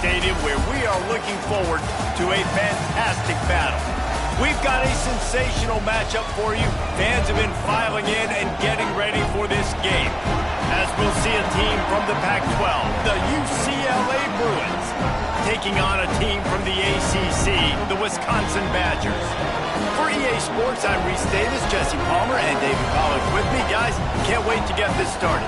Stadium, where we are looking forward to a fantastic battle. We've got a sensational matchup for you. Fans have been filing in and getting ready for this game, as we'll see a team from the Pac-12, the UCLA Bruins, taking on a team from the ACC, the Wisconsin Badgers. For EA Sports, I'm Reese Davis, Jesse Palmer, and David Pollack with me. Guys, can't wait to get this started.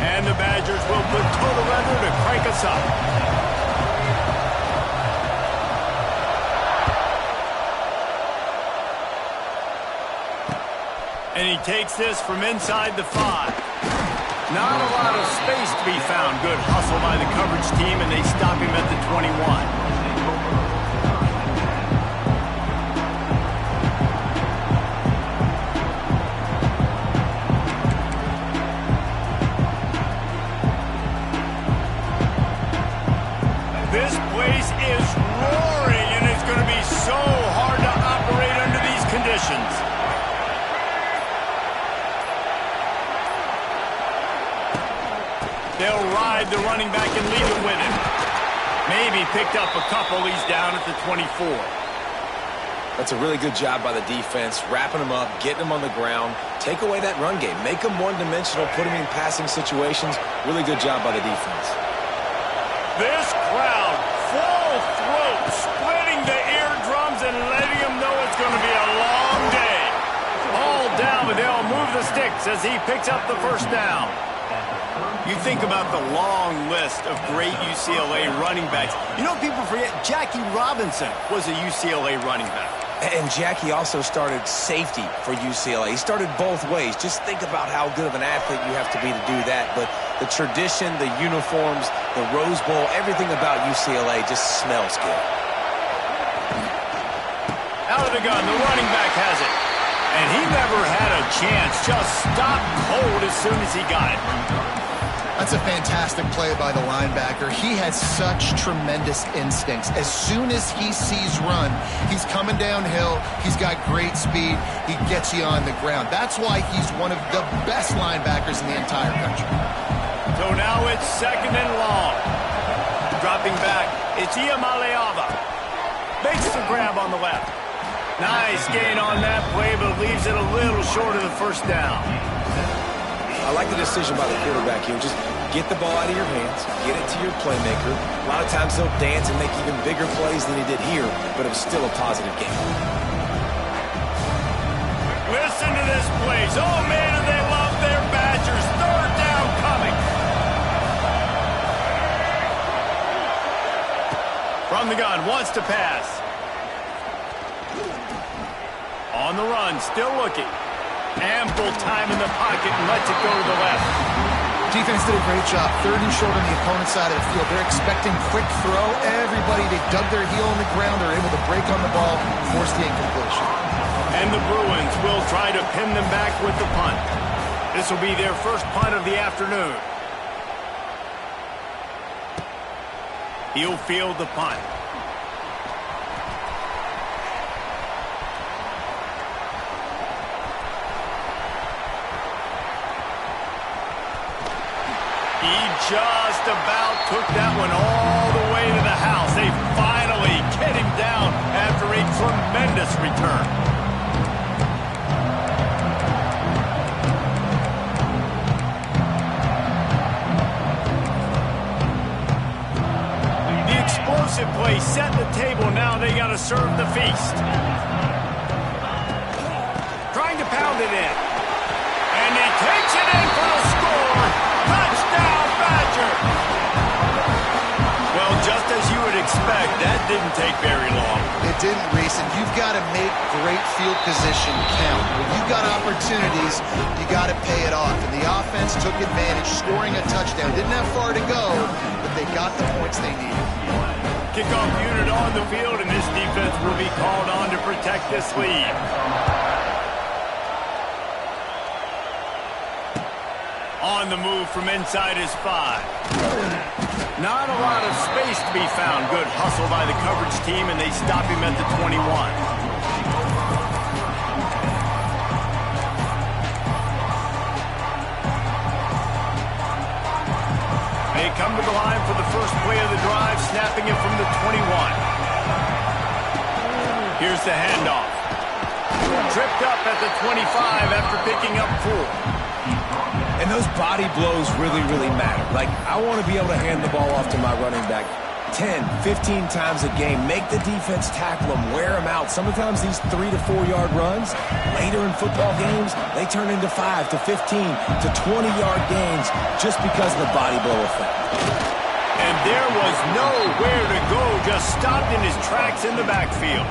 And the Badgers will put total render to crank us up. And he takes this from inside the 5. Not a lot of space to be found. Good hustle by the coverage team, and they stop him at the 21. This place is roaring, and it's going to be so hard to operate under these conditions. They'll ride the running back and leave it with him. Maybe picked up a couple. He's down at the 24. That's a really good job by the defense, wrapping them up, getting them on the ground. Take away that run game. Make them one-dimensional, put them in passing situations. Really good job by the defense. This crowd, full throat, splitting the eardrums and letting them know it's going to be a long day. All down, but they'll move the sticks as he picks up the first down. You think about the long list of great UCLA running backs. You know, people forget Jackie Robinson was a UCLA running back. And Jackie also started safety for UCLA. He started both ways. Just think about how good of an athlete you have to be to do that. But the tradition, the uniforms, the Rose Bowl, everything about UCLA just smells good. Out of the gun, the running back has it. And he never had a chance. Just stopped cold as soon as he got it. That's a fantastic play by the linebacker. He has such tremendous instincts. As soon as he sees run, he's coming downhill. He's got great speed. He gets you on the ground. That's why he's one of the best linebackers in the entire country. So now it's second and long. Dropping back, it's Iamaleava. Makes the grab on the left. Nice gain on that play, but leaves it a little short of the first down. I like the decision by the quarterback here. Just get the ball out of your hands, get it to your playmaker. A lot of times he'll dance and make even bigger plays than he did here, but it was still a positive game. Listen to this place. Oh, man, do they love their Badgers. Third down coming. From the gun, wants to pass. On the run, still looking. Ample time in the pocket and lets it go to the left. Defense did a great job. Third and short on the opponent's side of the field. They're expecting quick throw. Everybody, they dug their heel on the ground. They're able to break on the ball, force the incompletion. And the Bruins will try to pin them back with the punt. This will be their first punt of the afternoon. He'll field the punt. He just about took that one all the way to the house. They finally get him down after a tremendous return. The explosive play set the table. Now they got to serve the feast. Trying to pound it in. And he takes it in for the score. Touchdown, Badger! Well, just as you would expect, that didn't take very long. It didn't, Reese, and you've got to make great field position count. When you've got opportunities, you got to pay it off. And the offense took advantage, scoring a touchdown. Didn't have far to go, but they got the points they needed. Kickoff unit on the field, and this defense will be called on to protect this lead. On the move from inside his 5. Not a lot of space to be found. Good hustle by the coverage team, and they stop him at the 21. They come to the line for the first play of the drive, snapping it from the 21. Here's the handoff. Tripped up at the 25 after picking up 4. And those body blows really, really matter. Like, I want to be able to hand the ball off to my running back 10, 15 times a game. Make the defense tackle them, wear them out. Sometimes these 3 to 4 yard runs, later in football games, they turn into 5 to 15 to 20 yard gains just because of the body blow effect. And there was nowhere to go, just stopped in his tracks in the backfield.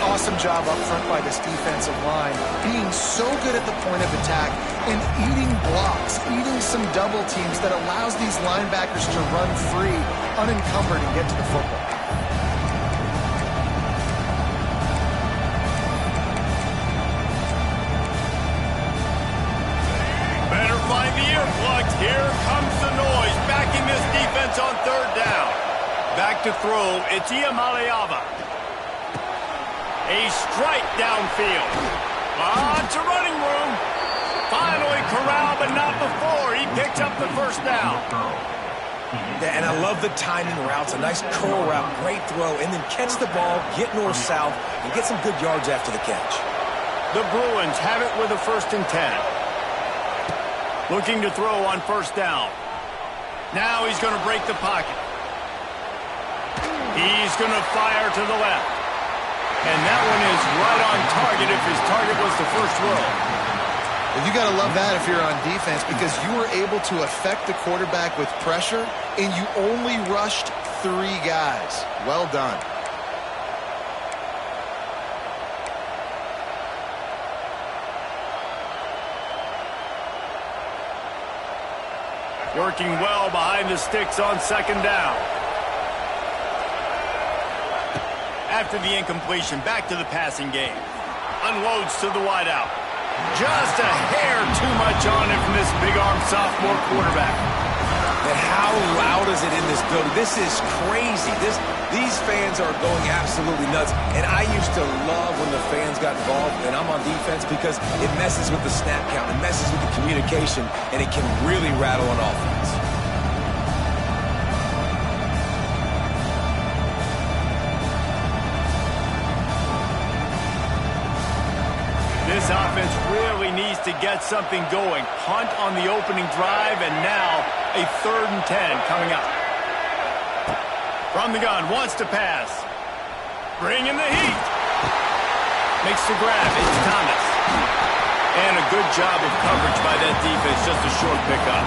Awesome job up front by this defensive line, being so good at the point of attack and eating blocks, eating some double teams that allows these linebackers to run free, unencumbered, and get to the football. Better find the earplugs. Here comes the noise, backing this defense on 3rd down. Back to throw, it's Iamaleava. A strike downfield. Lots of running room. Finally corralled, but not before. He picks up the 1st down. Yeah, and I love the timing routes. A nice curl route, great throw, and then catch the ball, get north-south, and get some good yards after the catch. The Bruins have it with a 1st and 10. Looking to throw on 1st down. Now he's going to break the pocket. He's going to fire to the left. And that one is right on target if his target was the 1st row. Well, you got to love that if you're on defense, because you were able to affect the quarterback with pressure, and you only rushed 3 guys. Well done. Working well behind the sticks on 2nd down. After the incompletion, back to the passing game. Unloads to the wideout. Just a hair too much on him from this big-arm sophomore quarterback. And how loud is it in this building? This is crazy. These fans are going absolutely nuts. And I used to love when the fans got involved, and I'm on defense, because it messes with the snap count, it messes with the communication, and it can really rattle an offense. This offense really needs to get something going. Punt on the opening drive, and now a 3rd and 10 coming up. From the gun, wants to pass. Bringing the heat. Makes the grab. It's Thomas. And a good job of coverage by that defense. Just a short pickup.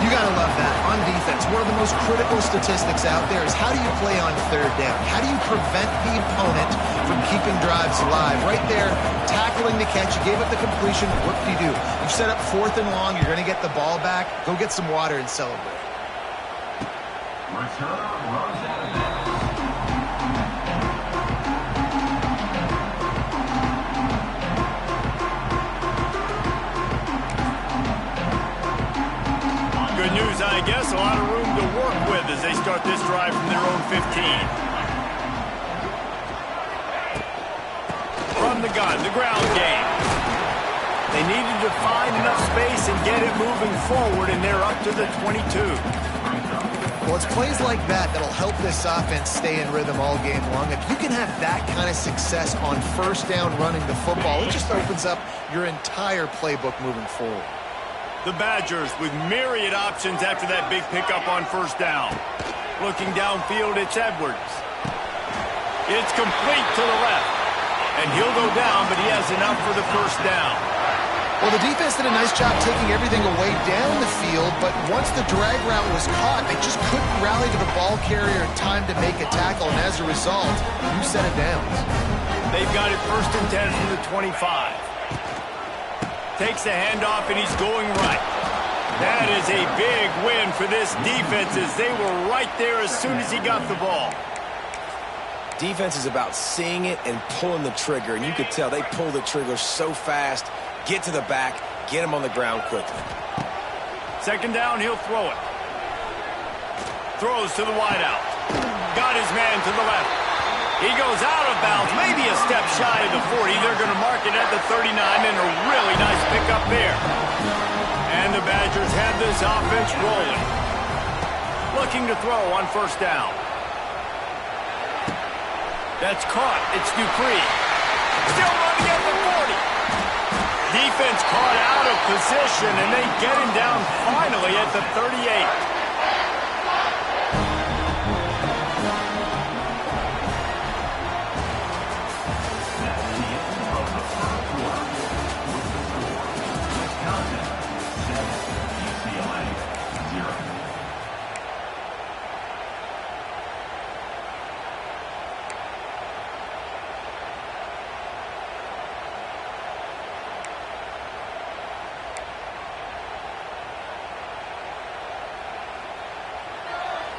You got to love that. On defense, one of the most critical statistics out there is how do you play on 3rd down? How do you prevent the opponent from keeping drives alive? Right there, tackling the catch. You gave up the completion. What do? You set up 4th and long. You're going to get the ball back. Go get some water and celebrate. Good news, I guess. A lot of room to work with as they start this drive from their own 15. From the gun, the ground game. They needed to find enough space and get it moving forward, and they're up to the 22. Well, it's plays like that that'll help this offense stay in rhythm all game long. If you can have that kind of success on 1st down running the football, it just opens up your entire playbook moving forward. The Badgers with myriad options after that big pickup on 1st down. Looking downfield, it's Edwards. It's complete to the left. And he'll go down, but he has enough for the 1st down. Well, the defense did a nice job taking everything away down the field, but once the drag route was caught, they just couldn't rally to the ball carrier in time to make a tackle, and as a result, you set it down. They've got it 1st and 10 from the 25. Takes the handoff, and he's going right. That is a big win for this defense, as they were right there as soon as he got the ball. Defense is about seeing it and pulling the trigger, and you could tell they pull the trigger so fast, get to the back, get him on the ground quickly. 2nd down, he'll throw it. throws to the wideout. Got his man to the left. He goes out of bounds, maybe a step shy of the 40. They're going to mark it at the 39, and a really nice pickup there. And the Badgers have this offense rolling. Looking to throw on first down. That's caught. It's Dupree. Still running at the 40. Defense caught out of position, and they get him down finally at the 38.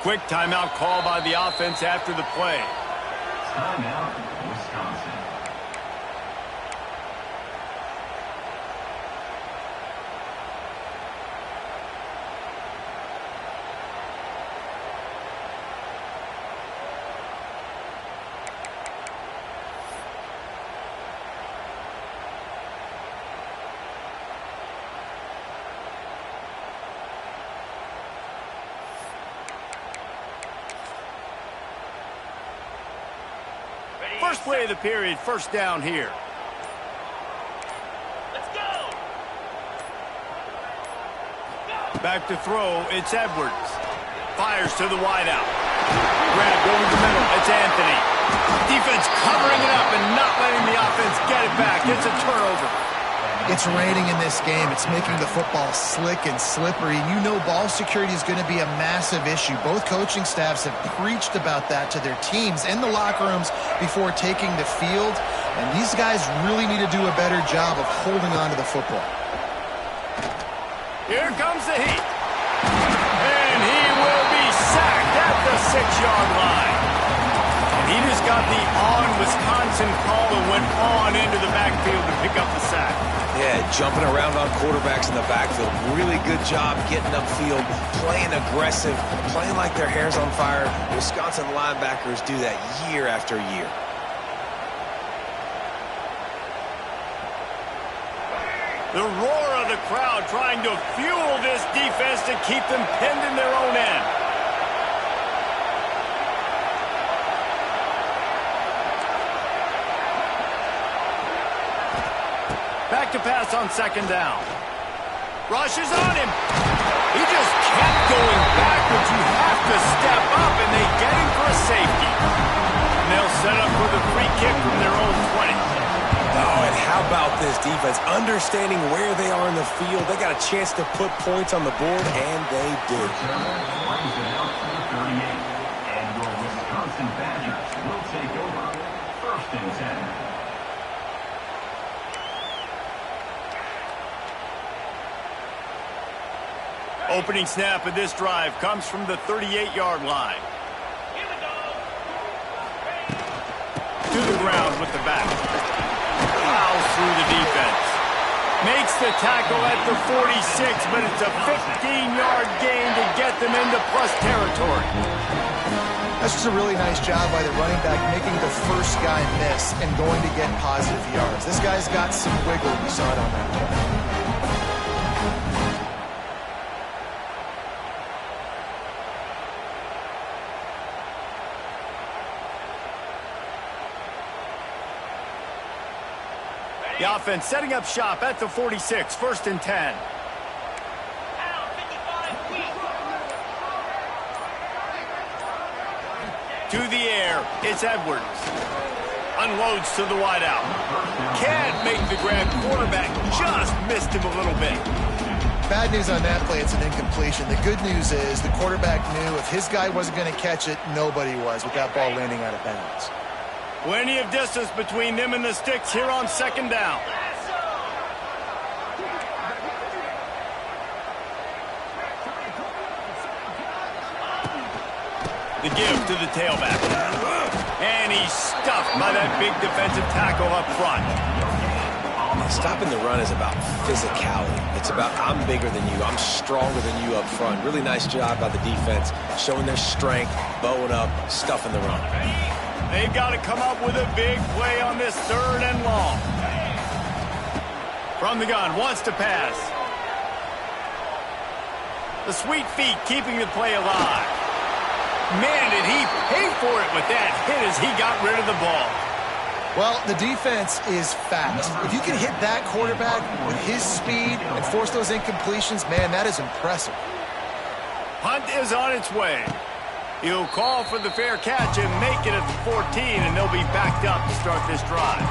Quick timeout call by the offense after the play. Timeout, Wisconsin. First play of the period, first down here. Let's go! Back to throw, it's Edwards. Fires to the wideout. Grabbed over the middle, it's Anthony. Defense covering it up and not letting the offense get it back. It's a turnover. It's raining in this game. It's making the football slick and slippery. And you know ball security is going to be a massive issue. Both coaching staffs have preached about that to their teams in the locker rooms before taking the field. And these guys really need to do a better job of holding on to the football. Here comes the heat. And he will be sacked at the 6-yard line. And he just got the on-Wisconsin call and went on into the backfield to pick up the sack. Yeah, jumping around on quarterbacks in the backfield. Really good job getting upfield, playing aggressive, playing like their hair's on fire. Wisconsin linebackers do that year after year. The roar of the crowd trying to fuel this defense to keep them pinned in their own end. Back to pass on second down. Rushes on him. He just kept going backwards. You have to step up, and they get him for a safety. And they'll set up for the free kick from their own 20. Oh, and how about this defense? Understanding where they are in the field. They got a chance to put points on the board, and they did. Brings it out to the 38. And your Wisconsin Badgers will take over. First and 10. Opening snap of this drive comes from the 38-yard line. Here we go. To the ground with the back. Plows through the defense. Makes the tackle at the 46, but it's a 15-yard gain to get them into plus territory. That's just a really nice job by the running back, making the first guy miss and going to get positive yards. This guy's got some wiggle. We saw it on that play. The offense setting up shop at the 46, first and 10. To the air, it's Edwards. Unloads to the wideout. Can't make the grab. Quarterback just missed him a little bit. Bad news on that play, it's an incompletion. The good news is the quarterback knew if his guy wasn't going to catch it, nobody was with that ball landing out of bounds. Plenty of distance between them and the sticks here on second down. The give to the tailback. And he's stuffed by that big defensive tackle up front. Stopping the run is about physicality. It's about I'm bigger than you. I'm stronger than you up front. Really nice job by the defense, showing their strength, bowing up, stuffing the run. They've got to come up with a big play on this 3rd and long. From the gun, wants to pass. The sweet feet keeping the play alive. Man, did he pay for it with that hit as he got rid of the ball. Well, the defense is fast. If you can hit that quarterback with his speed and force those incompletions, man, that is impressive. Punt is on its way. He'll call for the fair catch and make it at the 14, and they'll be backed up to start this drive.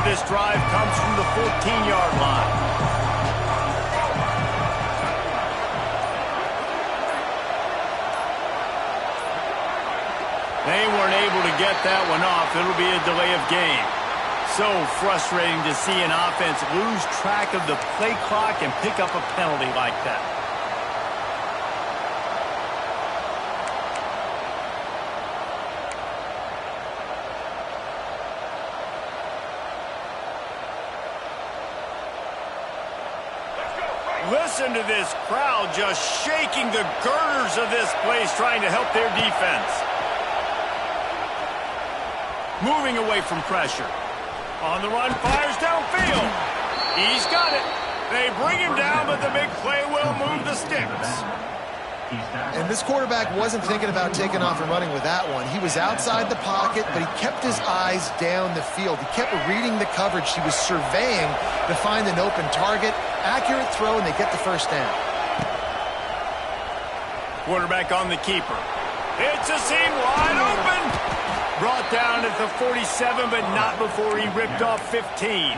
This drive comes from the 14-yard line. They weren't able to get that one off. It'll be a delay of game. So frustrating to see an offense lose track of the play clock and pick up a penalty like that. Listen to this crowd just shaking the girders of this place, trying to help their defense. Moving away from pressure. On the run, fires downfield. He's got it. They bring him down, but the big play will move the sticks. And this quarterback wasn't thinking about taking off and running with that one. He was outside the pocket, but he kept his eyes down the field. He kept reading the coverage. He was surveying to find an open target. Accurate throw, and they get the first down. Quarterback on the keeper. It's a seam wide open. Brought down at the 47, but not before he ripped off 15.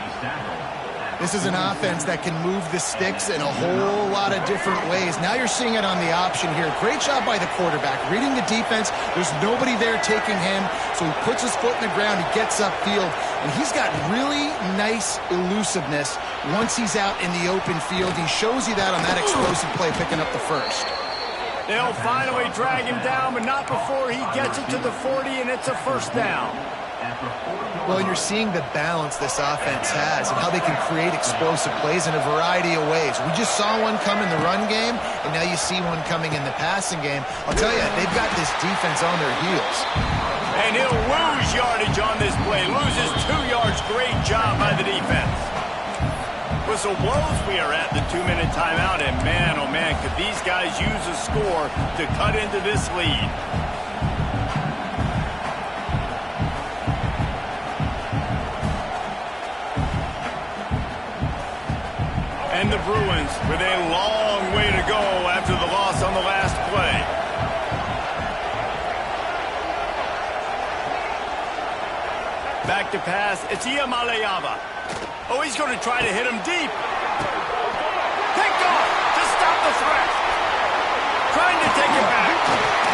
This is an offense that can move the sticks in a whole lot of different ways. Now you're seeing it on the option here. Great job by the quarterback. Reading the defense. There's nobody there taking him, so he puts his foot in the ground. He gets upfield, and he's got really nice elusiveness once he's out in the open field. He shows you that on that explosive play, picking up the first. They'll finally drag him down, but not before he gets it to the 40, and it's a first down. Well, you're seeing the balance this offense has and how they can create explosive plays in a variety of ways. We just saw one come in the run game, and now you see one coming in the passing game. I'll tell you, they've got this defense on their heels. And he'll lose yardage on this play. Loses 2 yards. Great job by the defense. Whistle blows. We are at the 2-minute timeout, and man, oh man, could these guys use a score to cut into this lead. And the Bruins with a long way to go after the loss on the last play. Back to pass. It's Iamaleava. Oh, he's going to try to hit him deep. Picked off to stop the threat. Trying to take it back.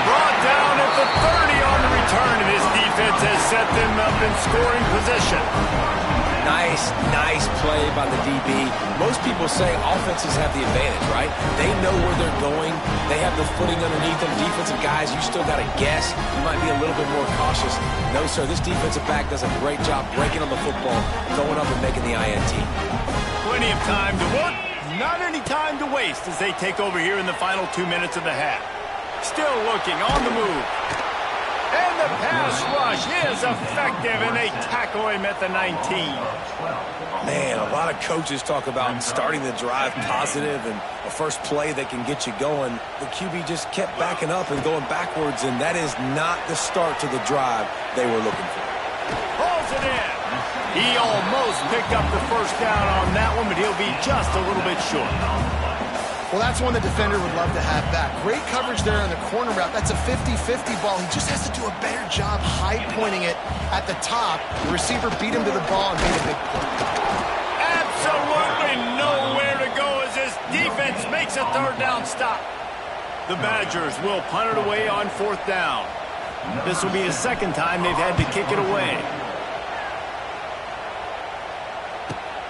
Brought down at the 30 on the return, and his defense has set them up in scoring position. Nice play by the DB. Most people say offenses have the advantage, right? They know where they're going. They have the footing underneath them. Defensive guys, you still got to guess. You might be a little bit more cautious. No, sir, this defensive back does a great job breaking on the football, going up and making the INT. Plenty of time to work. Not any time to waste as they take over here in the final 2 minutes of the half. Still looking on the move. And the pass rush is effective, and they tackle him at the 19. Man, a lot of coaches talk about starting the drive positive and a first play that can get you going. The QB just kept backing up and going backwards, and that is not the start to the drive they were looking for. Pulls it in. He almost picked up the first down on that one, but he'll be just a little bit short. Well, that's one the defender would love to have back. Great coverage there on the corner route. That's a 50-50 ball. He just has to do a better job high-pointing it at the top. The receiver beat him to the ball and made a big play. Absolutely nowhere to go as this defense makes a third down stop. The Badgers will punt it away on 4th down. This will be the second time they've had to kick it away.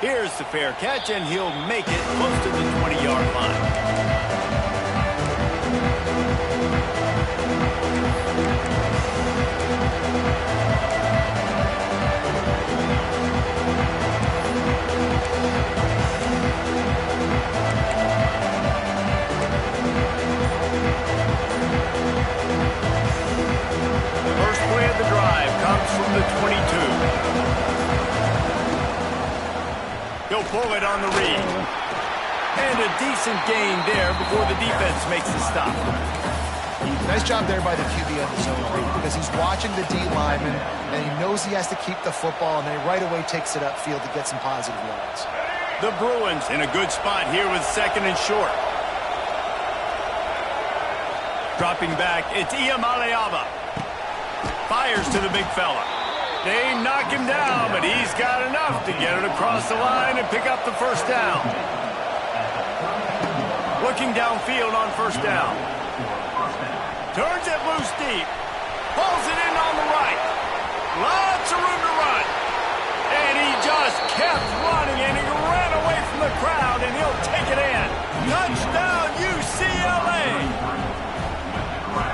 Here's the fair catch, and he'll make it close to the 20-yard line. First play of the drive comes from the 22. He'll pull it on the read. And a decent gain there before the defense makes the stop. Nice job there by the QB on the zone read, because he's watching the D lineman, and he knows he has to keep the football, and then he right away takes it upfield to get some positive yards. The Bruins in a good spot here with second and short. Dropping back, it's Iamaleava. Fires to the big fella. They knock him down, but he's got enough to get it across the line and pick up the first down. Looking downfield on first down. Turns it loose deep. Pulls it in on the right. Lots of room to run. And he just kept running, and he ran away from the crowd, and he'll take it in. Touchdown, UCLA!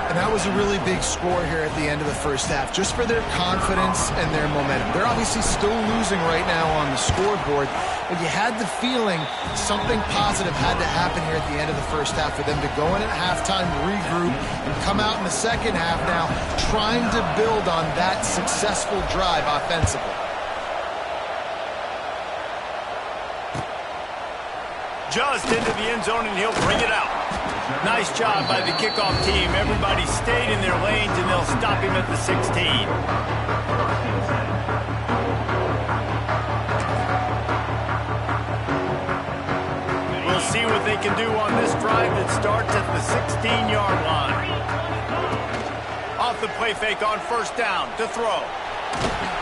And that was a really big score here at the end of the first half, just for their confidence and their momentum. They're obviously still losing right now on the scoreboard, but you had the feeling something positive had to happen here at the end of the first half for them to go in at halftime, regroup, and come out in the second half now trying to build on that successful drive offensively. Just into the end zone, and he'll bring it out. Nice job by the kickoff team. Everybody stayed in their lanes, and they'll stop him at the 16. We'll see what they can do on this drive that starts at the 16-yard line. Off the play fake on first down to throw.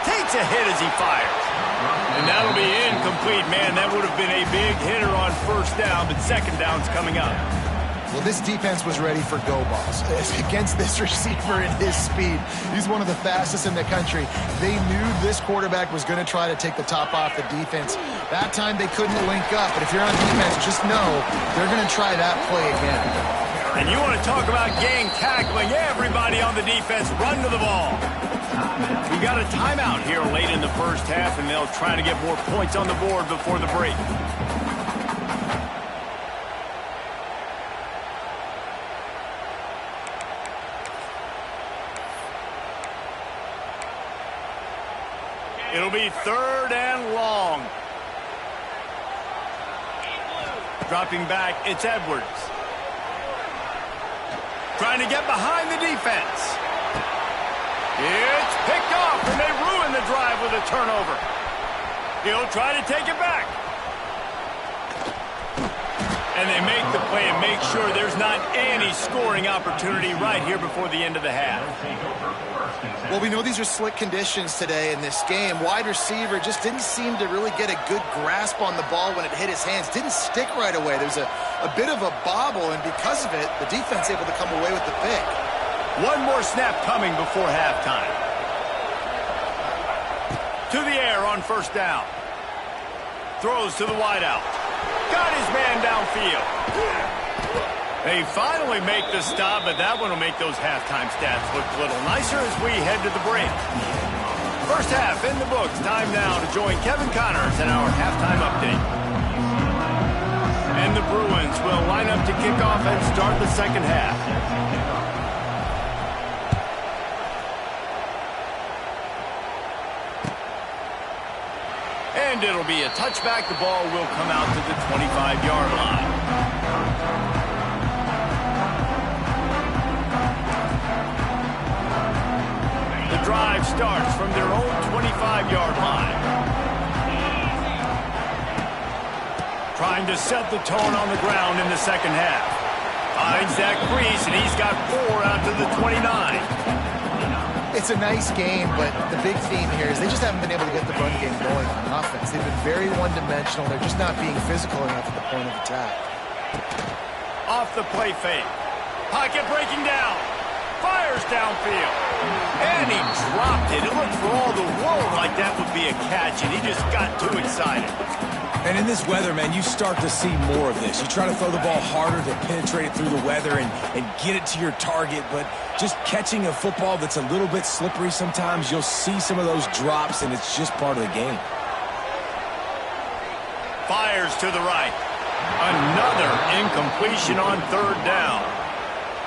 Takes a hit as he fires. And that'll be incomplete. Man, that would have been a big hitter on first down, but second down's coming up. Well, this defense was ready for go balls. Against this receiver and his speed, he's one of the fastest in the country. They knew this quarterback was going to try to take the top off the defense. That time they couldn't link up, but if you're on defense, just know they're going to try that play again. And you want to talk about gang tackling, everybody on the defense run to the ball. We got a timeout here late in the first half, and they'll try to get more points on the board before the break. It'll be third and long. Dropping back, it's Edwards. Trying to get behind the defense. It's picked off, and they ruin the drive with a turnover. He'll try to take it back. And they make the play and make sure there's not any scoring opportunity right here before the end of the half. Well, we know these are slick conditions today in this game. Wide receiver just didn't seem to really get a good grasp on the ball when it hit his hands. Didn't stick right away. There's a bit of a bobble, and because of it, the defense able to come away with the pick. One more snap coming before halftime. To the air on first down. Throws to the wideout. Got his man downfield. They finally make the stop, but that one will make those halftime stats look a little nicer as we head to the break. First half in the books. Time now to join Kevin Connors in our halftime update. And the Bruins will line up to kick off and start the second half. And it'll be a touchback. The ball will come out to the 25-yard line. The drive starts from their own 25-yard line. Trying to set the tone on the ground in the second half. Finds that crease, and he's got 4 out to the 29. It's a nice game, but the big theme here is they just haven't been able to get the run game going on offense. They've been very one-dimensional. They're just not being physical enough at the point of attack. Off the play fake. Pocket breaking down. Fires downfield. And he dropped it. It looked for all the world like that would be a catch, and he just got too excited. And in this weather, man, you start to see more of this. You try to throw the ball harder to penetrate it through the weather and get it to your target, but just catching a football that's a little bit slippery sometimes, you'll see some of those drops, and it's just part of the game. Fires to the right. Another incompletion on third down.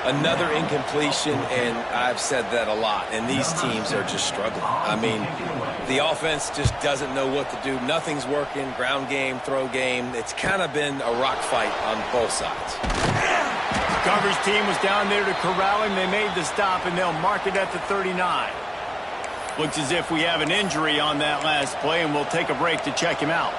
Another incompletion, and I've said that a lot, and these teams are just struggling. I mean, the offense just doesn't know what to do. Nothing's working, ground game, throw game. It's kind of been a rock fight on both sides. Coverage team was down there to corral him. They made the stop, and they'll mark it at the 39. Looks as if we have an injury on that last play, and we'll take a break to check him out.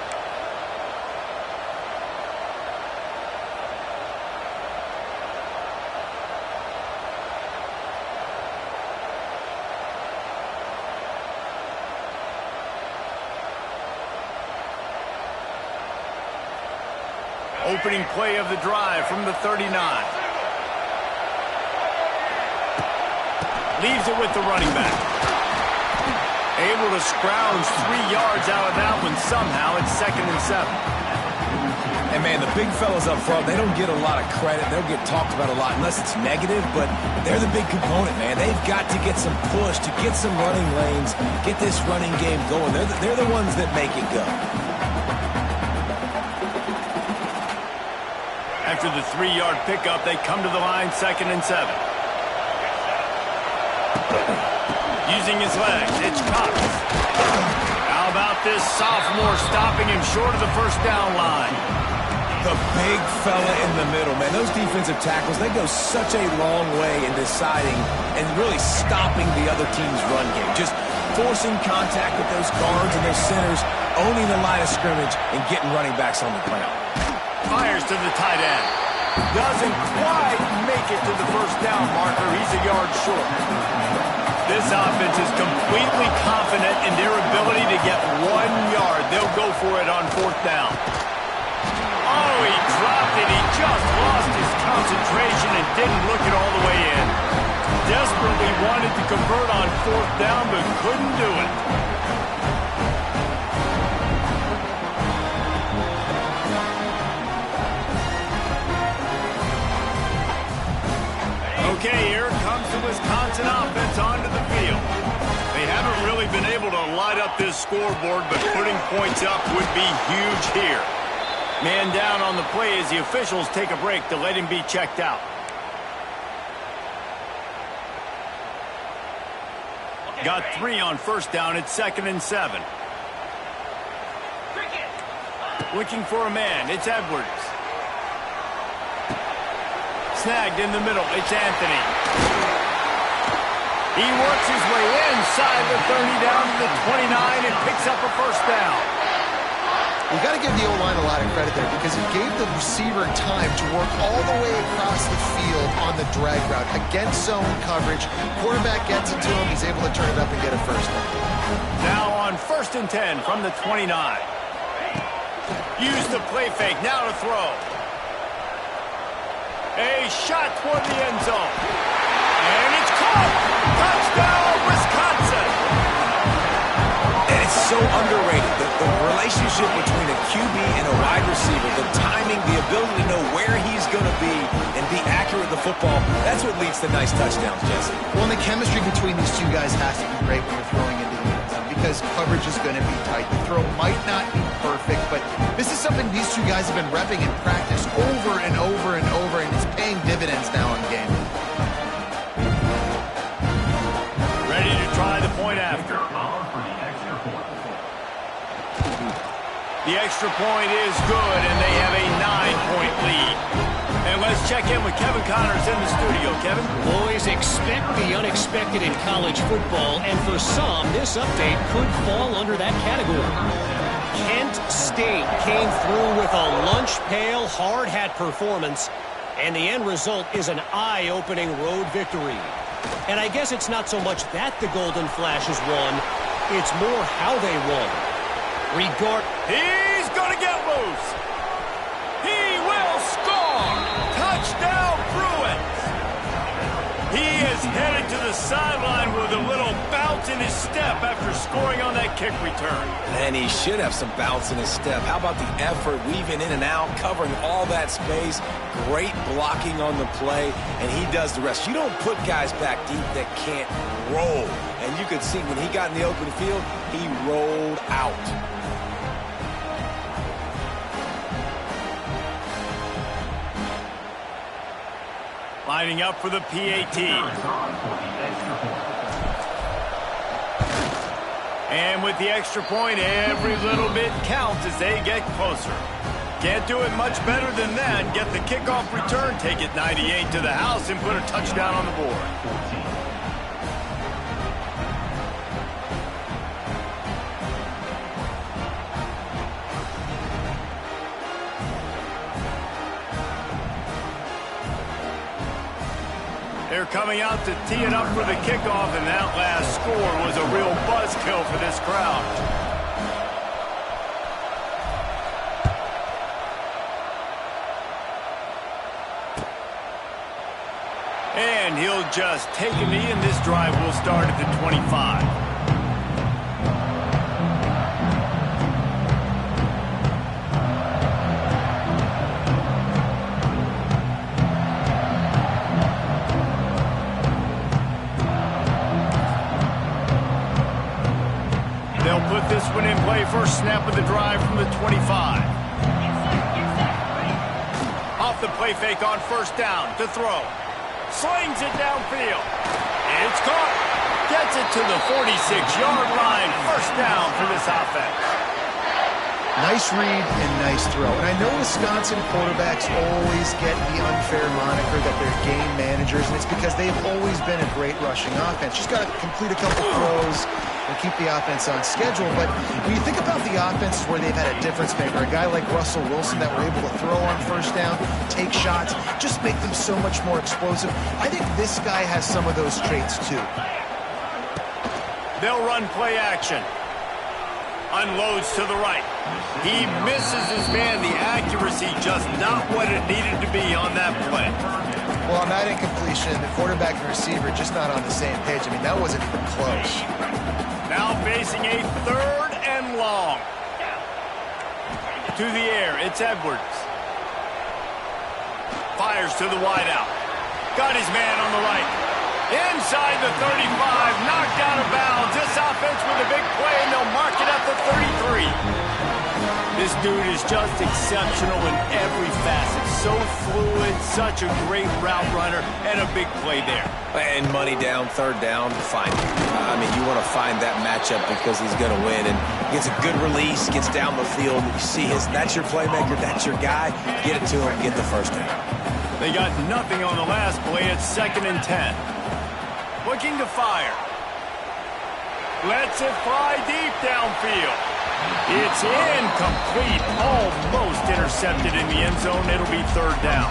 Opening play of the drive from the 39. Leaves it with the running back. Able to scrounge 3 yards out of that one somehow. It's 2nd and 7. And, man, the big fellas up front, they don't get a lot of credit. They don't get talked about a lot unless it's negative, but they're the big component, man. They've got to get some push, to get some running lanes, get this running game going. They're the ones that make it go. After the 3-yard pickup, they come to the line, 2nd and 7. Using his legs, it's Cox. How about this sophomore stopping him short of the first down line? The big fella in the middle, man. Those defensive tackles, they go such a long way in deciding and really stopping the other team's run game. Just forcing contact with those guards and those centers, owning the line of scrimmage, and getting running backs on the ground. Fires to the tight end. Doesn't quite make it to the first down marker. He's a yard short. This offense is completely confident in their ability to get 1 yard. They'll go for it on 4th down. Oh, he dropped it. He just lost his concentration and didn't look it all the way in. Desperately wanted to convert on 4th down, but couldn't do it. Okay, here comes the Wisconsin offense onto the field. They haven't really been able to light up this scoreboard, but putting points up would be huge here. Man down on the play as the officials take a break to let him be checked out. Got 3 on first down. It's 2nd and 7. Looking for a man. It's Edwards. Snagged in the middle. It's Anthony. He works his way inside the 30 down to the 29 and picks up a first down. You got to give the O-line a lot of credit there because he gave the receiver time to work all the way across the field on the drag route against zone coverage. Quarterback gets it to him. He's able to turn it up and get a first down. Now on 1st and 10 from the 29. Use the play fake. Now to throw. A shot toward the end zone. And it's caught. Touchdown, Wisconsin. And it's so underrated. The relationship between a QB and a wide receiver, the timing, the ability to know where he's going to be and be accurate with the football, that's what leads to nice touchdowns, Jesse. Well, and the chemistry between these two guys has to be great when you're throwing into the end zone because coverage is going to be tight. The throw might not be perfect, but this is something these two guys have been repping in practice over and over and over, and it's paying dividends now in game. Ready to try the point after. The extra point is good, and they have a 9-point lead. And let's check in with Kevin Connors in the studio. Kevin? Boys, expect the unexpected in college football, and for some, this update could fall under that category. Kent State came through with a lunch pail, hard hat performance, and the end result is an eye-opening road victory. And I guess it's not so much that the Golden Flashes won, it's more how they won. He's going to get loose. He will score. Touchdown, Bruins. He is headed to the sideline with a little bounce in his step after scoring on that kick return. And he should have some bounce in his step. How about the effort, weaving in and out, covering all that space, great blocking on the play, and he does the rest. You don't put guys back deep that can't roll. And you could see when he got in the open field, he rolled out. Lining up for the PAT. And with the extra point, every little bit counts as they get closer. Can't do it much better than that. Get the kickoff return, take it 98 to the house, and put a touchdown on the board. They're coming out to tee it up for the kickoff, and that last score was a real buzzkill for this crowd. And he'll just take a knee, and this drive will start at the 25. They'll put this one in play. First snap of the drive from the 25. Off the play fake on first down to throw. Slings it downfield. It's caught. Gets it to the 46-yard line. First down for this offense. Nice read and nice throw. And I know Wisconsin quarterbacks always get the unfair moniker that they're game managers, and it's because they've always been a great rushing offense. Just got to complete a couple throws and keep the offense on schedule. But when you think about the offenses where they've had a difference maker, a guy like Russell Wilson that were able to throw on first down, take shots, just make them so much more explosive. I think this guy has some of those traits too. They'll run play action. Unloads to the right. He misses his man. The accuracy just not what it needed to be on that play. Well, on that incompletion, the quarterback and receiver just not on the same page. I mean, that wasn't even close. Now facing a third and long. To the air, it's Edwards. Fires to the wideout. Got his man on the right. Inside the 35, knocked out of bounds. This offense with a big play, and they'll mark it at the 33. This dude is just exceptional in every facet. So fluid, such a great route runner, and a big play there. And money down, third down, find him. I mean, you want to find that matchup because he's going to win. And gets a good release, gets down the field. You see that's your playmaker, that's your guy. Get it to him, get the first down. They got nothing on the last play. It's 2nd and 10. Looking to fire. Lets it fly deep downfield. It's incomplete. Almost intercepted in the end zone. It'll be third down.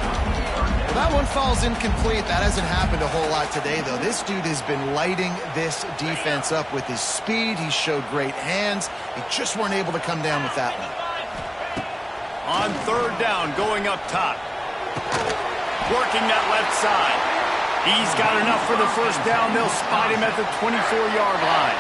Well, that one falls incomplete. That hasn't happened a whole lot today, though. This dude has been lighting this defense up with his speed. He showed great hands. They just weren't able to come down with that one. On third down, going up top. Working that left side. He's got enough for the first down. They'll spot him at the 24-yard line.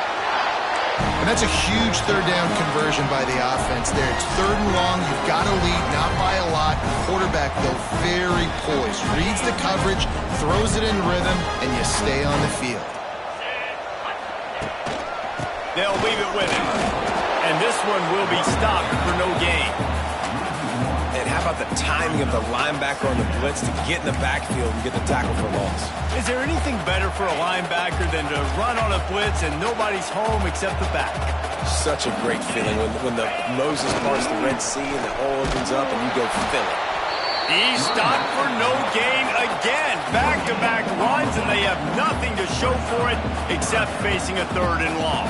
And that's a huge third down conversion by the offense there. It's third and long. You've got to lead, not by a lot. The quarterback, though, very poised. Reads the coverage, throws it in rhythm, and you stay on the field. They'll leave it with him. And this one will be stopped for no gain. And how about the timing of the linebacker on the blitz to get in the backfield and get the tackle for loss? Is there anything better for a linebacker than to run on a blitz and nobody's home except the back? Such a great feeling when the Moses parts the Red Sea and the hole opens up and you go fill it. He's stopped for no gain again. Back-to-back runs, and they have nothing to show for it except facing a third and long.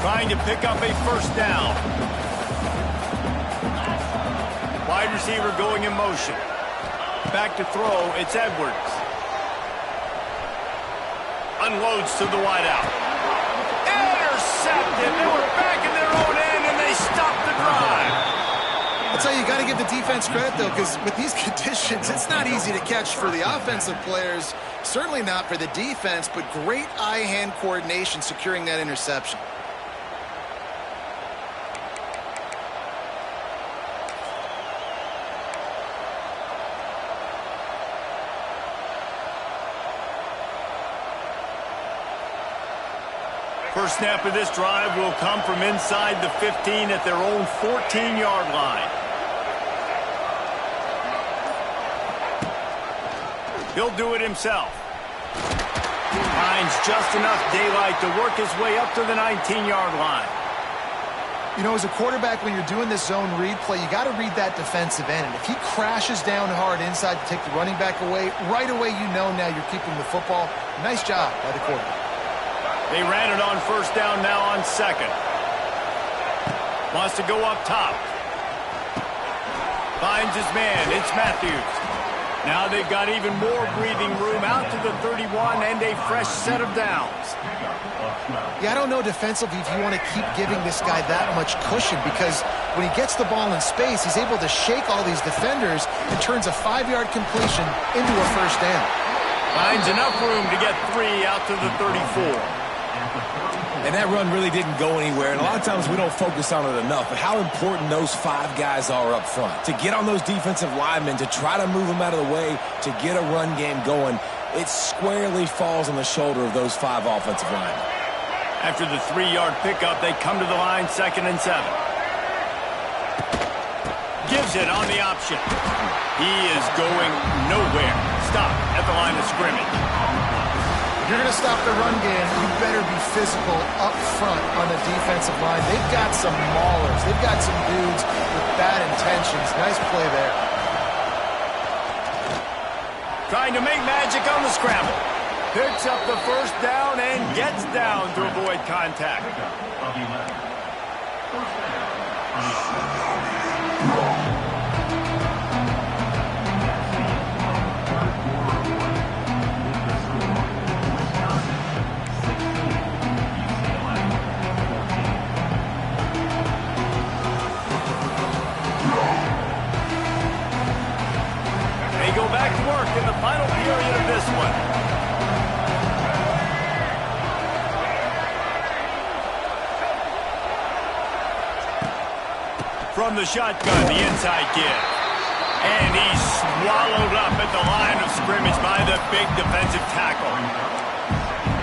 Trying to pick up a first down. Wide receiver going in motion. Back to throw, it's Edwards. Unloads to the wideout. Intercepted. They were back in their own end, and they stopped the drive. That's how you got to give the defense credit, though, because with these conditions, it's not easy to catch for the offensive players. certainly not for the defense, but great eye-hand coordination securing that interception. First snap of this drive will come from inside the 15 at their own 14-yard line. He'll do it himself. Finds just enough daylight to work his way up to the 19-yard line. You know, as a quarterback, when you're doing this zone read play, you got to read that defensive end. And if he crashes down hard inside to take the running back away, right away you know now you're keeping the football. Nice job by the quarterback. They ran it on first down, now on second. Wants to go up top. Finds his man. It's Matthews. Now they've got even more breathing room out to the 31 and a fresh set of downs. Yeah, I don't know defensively if you want to keep giving this guy that much cushion, because when he gets the ball in space, he's able to shake all these defenders and turns a 5-yard completion into a first down. Finds enough room to get 3 out to the 34. And that run really didn't go anywhere, and a lot of times we don't focus on it enough, but how important those 5 guys are up front. To get on those defensive linemen, to try to move them out of the way, to get a run game going, it squarely falls on the shoulder of those 5 offensive linemen. After the 3-yard pickup, they come to the line, 2nd and 7. Gives it on the option. He is going nowhere. Stop at the line of scrimmage. If you're going to stop the run game, you better be physical up front on the defensive line. They've got some maulers. They've got some dudes with bad intentions. Nice play there. Trying to make magic on the scramble. Picks up the first down and gets down to avoid contact. They go back to work in the final period of this one. From the shotgun, the inside give. And he's swallowed up at the line of scrimmage by the big defensive tackle.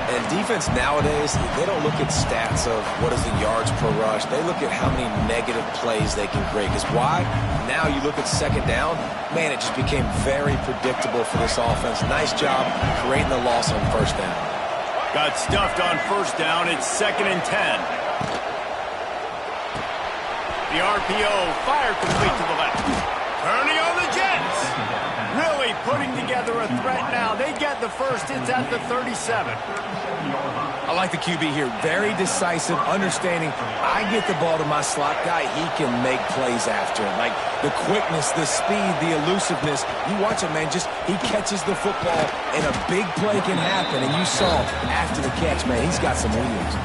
And defense nowadays, they don't look at stats of what is the yards per rush. They look at how many negative plays they can create. Because why? Now you look at second down, man, it just became very predictable for this offense. Nice job creating the loss on first down. Got stuffed on first down. It's 2nd and 10. The RPO, fire complete to the left. Turning on the Jets. Really putting together a threat now. They get the first. It's at the 37. I like the QB here. Very decisive, understanding. I get the ball to my slot guy. He can make plays after it. Like the quickness, the speed, the elusiveness. You watch it, man. Just he catches the football, and a big play can happen. And you saw after the catch, man, he's got some wheels.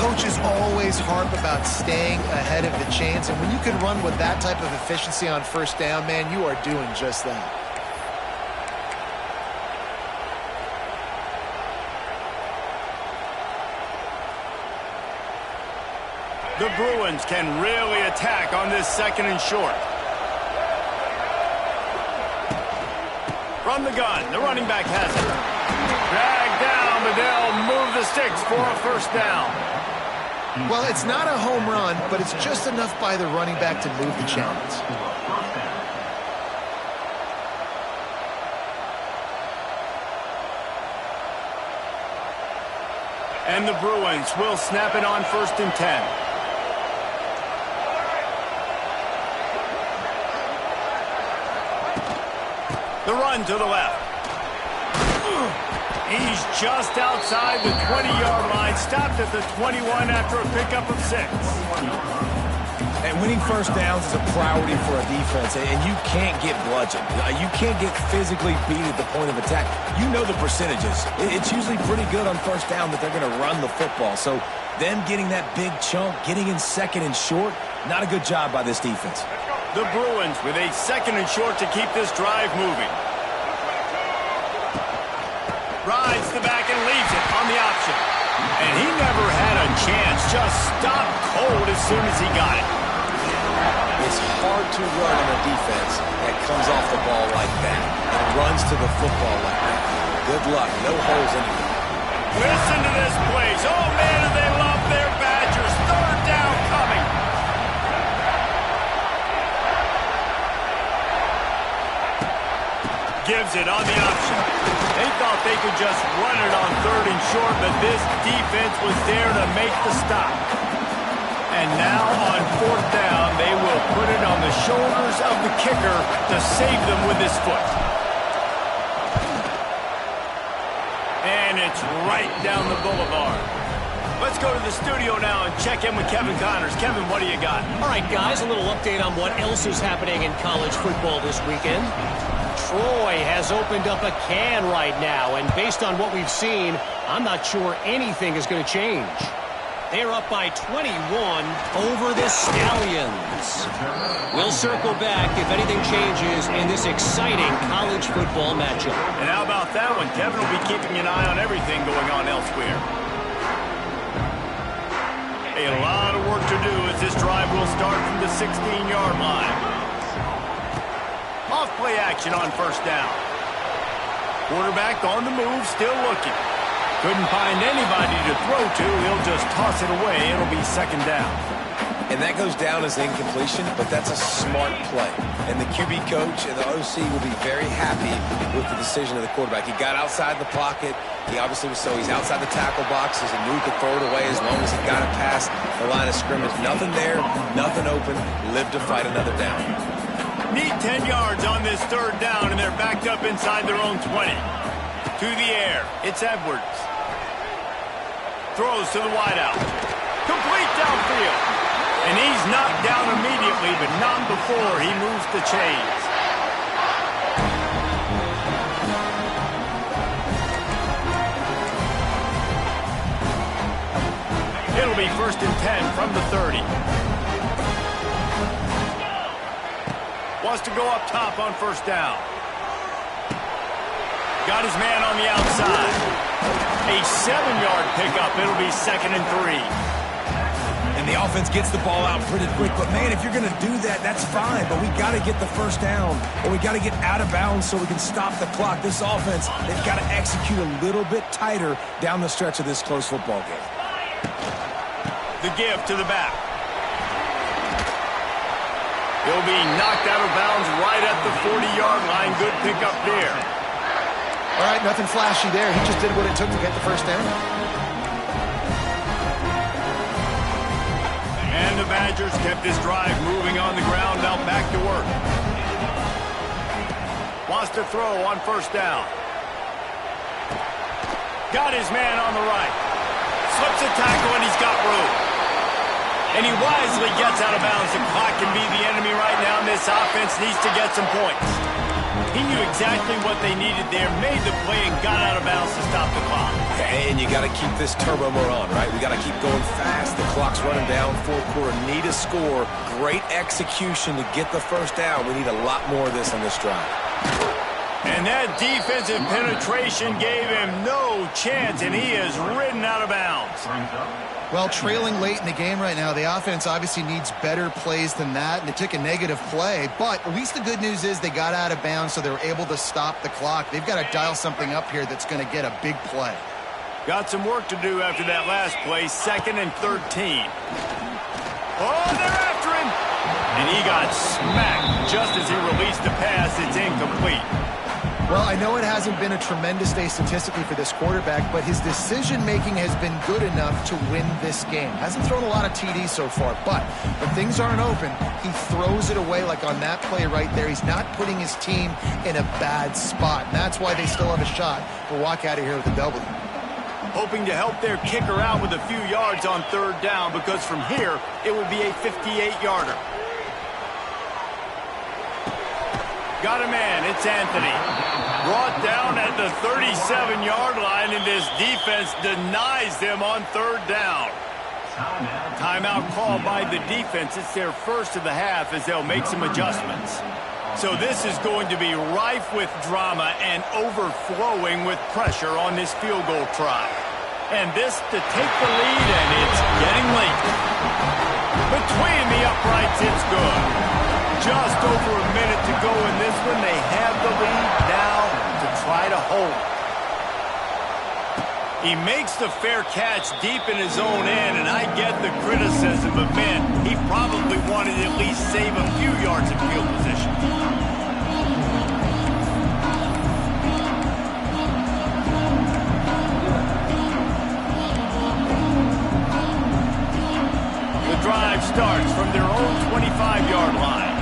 Coaches always harp about staying ahead of the chains, and when you can run with that type of efficiency on first down, man, you are doing just that. The Bruins can really attack on this 2nd and short. From the gun, the running back has it. Dragged down, but they'll move the sticks for a first down. Well, it's not a home run, but it's just enough by the running back to move the chains. And the Bruins will snap it on 1st and 10. The run to the left. He's just outside the 20-yard line, stopped at the 21 after a pickup of 6. And winning first downs is a priority for a defense, and you can't get bludgeoned. You can't get physically beat at the point of attack. You know the percentages. It's usually pretty good on first down that they're going to run the football. So them getting that big chunk, getting in 2nd and short, not a good job by this defense. The Bruins with a 2nd and short to keep this drive moving. just stopped cold as soon as he got it. It's hard to run in a defense that comes off the ball like that and runs to the football like that. Good luck. No holes anywhere. Listen to this place. Oh, man, do they love their Badgers. Third down coming. Gives it on the option. They thought they could just run it on third and short, but this defense was there to make the stop. And now on fourth down, they will put it on the shoulders of the kicker to save them with his foot. And it's right down the boulevard. Let's go to the studio now and check in with Kevin Connors. Kevin, what do you got? All right, guys, a little update on what else is happening in college football this weekend. Troy has opened up a can right now, and based on what we've seen, I'm not sure anything is going to change. They're up by 21 over the Stallions. We'll circle back if anything changes in this exciting college football matchup. And how about that one? Kevin will be keeping an eye on everything going on elsewhere. A lot of work to do as this drive will start from the 16-yard line. Off play action on first down. Quarterback on the move, still looking. Couldn't find anybody to throw to. He'll just toss it away. It'll be second down. And that goes down as incompletion, but that's a smart play. And the QB coach and the OC will be very happy with the decision of the quarterback. He got outside the pocket. He obviously was he's outside the tackle boxes and knew he could throw it away as long as he got it past the line of scrimmage. Nothing there, nothing open. Live to fight another down. Need 10 yards on this third down, and they're backed up inside their own 20. To the air, it's Edwards. Throws to the wideout. Complete downfield. And he's knocked down immediately, but not before he moves the chains. It'll be 1st and 10 from the 30. Wants to go up top on first down. Got his man on the outside. A 7-yard pickup. It'll be 2nd and 3. And the offense gets the ball out pretty quick. But, man, if you're going to do that, that's fine. But we got to get the first down, or we got to get out of bounds so we can stop the clock. This offense, they've got to execute a little bit tighter down the stretch of this close football game. The give to the back. He'll be knocked out of bounds right at the 40-yard line. Good pickup there. All right, nothing flashy there. He just did what it took to get the first down. And the Badgers kept this drive moving on the ground. Now back to work. Wants to throw on first down. Got his man on the right. Slips a tackle and he's got room. And he wisely gets out of bounds. The clock can be the enemy right now, and this offense needs to get some points. He knew exactly what they needed there, made the play, and got out of bounds to stop the clock. And you got to keep this turbo more on, right? We got to keep going fast. The clock's running down, fourth quarter. Need a score. Great execution to get the first down. We need a lot more of this on this drive. And that defensive penetration gave him no chance, and he is ridden out of bounds. Well, trailing late in the game right now, the offense obviously needs better plays than that, and they took a negative play. But at least the good news is they got out of bounds, so they were able to stop the clock. They've got to dial something up here that's going to get a big play. Got some work to do after that last play, 2nd and 13. Oh, they're after him! And he got smacked just as he released the pass. It's incomplete. Well, I know it hasn't been a tremendous day statistically for this quarterback, but his decision-making has been good enough to win this game. Hasn't thrown a lot of TDs so far, but when things aren't open, he throws it away like on that play right there. He's not putting his team in a bad spot, and that's why they still have a shot to walk out of here with a W. Hoping to help their kicker out with a few yards on third down, because from here, it would be a 58-yarder. Got a man, it's Anthony. Brought down at the 37-yard line, and this defense denies them on third down. Timeout called by the defense. It's their first of the half as they'll make some adjustments. So this is going to be rife with drama and overflowing with pressure on this field goal try. And this to take the lead, and it's getting late. Between the uprights, it's good. Just over a minute to go in this one. They have the lead now to try to hold. He makes the fair catch deep in his own end, and I get the criticism, but man, he probably wanted to at least save a few yards of field position. The drive starts from their own 25-yard line.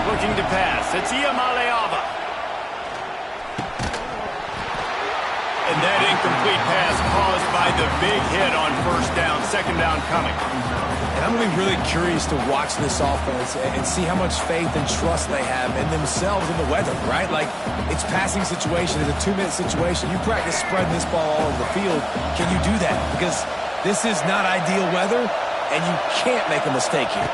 Looking to pass, it's Iamaleava. And that incomplete pass caused by the big hit on first down, second down coming. And I'm going to be really curious to watch this offense and see how much faith and trust they have in themselves in the weather, right? Like, it's passing situation, it's a 2-minute situation. You practice spreading this ball all over the field. Can you do that? Because this is not ideal weather, and you can't make a mistake here.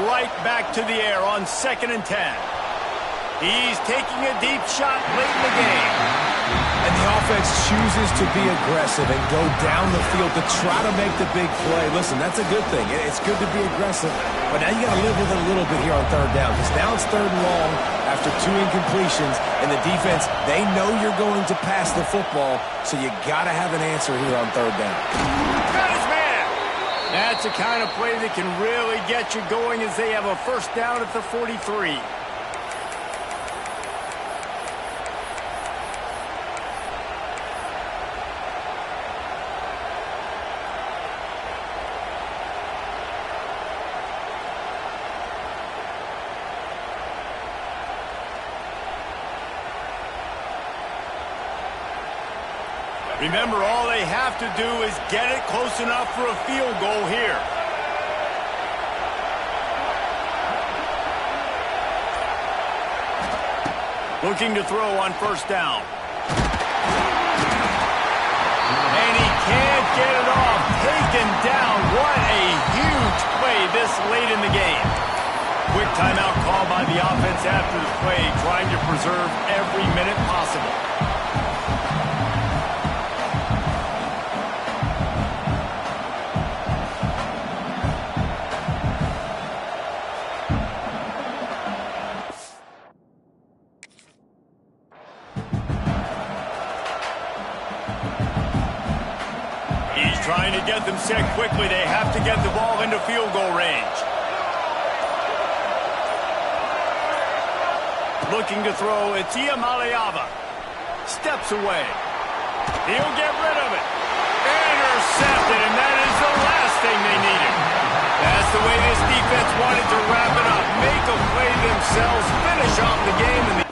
Right back to the air on 2nd and 10. He's taking a deep shot late in the game. And the offense chooses to be aggressive and go down the field to try to make the big play. Listen, that's a good thing. It's good to be aggressive, but now you got to live with it a little bit here on third down, because now it's 3rd and long after 2 incompletions, and the defense, they know you're going to pass the football, so you got to have an answer here on 3rd down. Got his man. That's the kind of play that can really get you going as they have a first down at the 43. Remember, all they have to do is get it close enough for a field goal here. Looking to throw on first down. And he can't get it off. Taken down. What a huge play this late in the game. Quick timeout call by the offense after the play, trying to preserve every minute possible. Trying to get them set quickly. They have to get the ball into field goal range. Looking to throw, it's Iamaleava. Steps away. He'll get rid of it. Intercepted, and that is the last thing they needed. That's the way this defense wanted to wrap it up. Make a play themselves, finish off the game, and